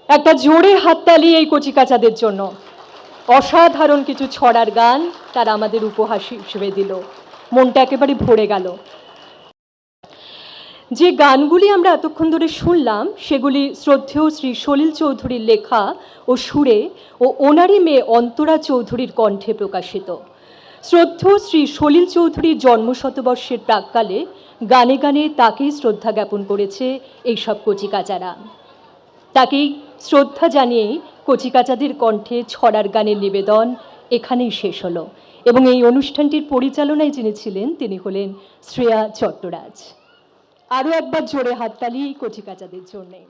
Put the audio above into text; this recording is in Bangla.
একটা জোরে হাততালি এই কচিকাচাদের জন্য। অসাধারণ কিছু ছড়ার গান তারা আমাদের উপহার হিসেবে দিল, মনটা একেবারে ভরে গেল। যে গানগুলি আমরা এতক্ষণ ধরে শুনলাম সেগুলি শ্রদ্ধেয় শ্রী সলিল চৌধুরীর লেখা ও সুরে ও ওনারই মেয়ে অন্তরা চৌধুরীর কণ্ঠে প্রকাশিত। শ্রদ্ধেয় শ্রী সলিল চৌধুরীর জন্মশতবর্ষের প্রাক্কালে গানে গানে তাকেই শ্রদ্ধা জ্ঞাপন করেছে এইসব কচিকাচারা। তাকেই শ্রদ্ধা জানিয়েই কচিকাচাদের কণ্ঠে ছড়ার গানের নিবেদন এখানেই শেষ হলো, এবং এই অনুষ্ঠানটির পরিচালনায় যিনি ছিলেন তিনি হলেন শ্রেয়া চট্টরাজ। আরও একবার জোরে হাততালি কচিকাচাদের জন্যে।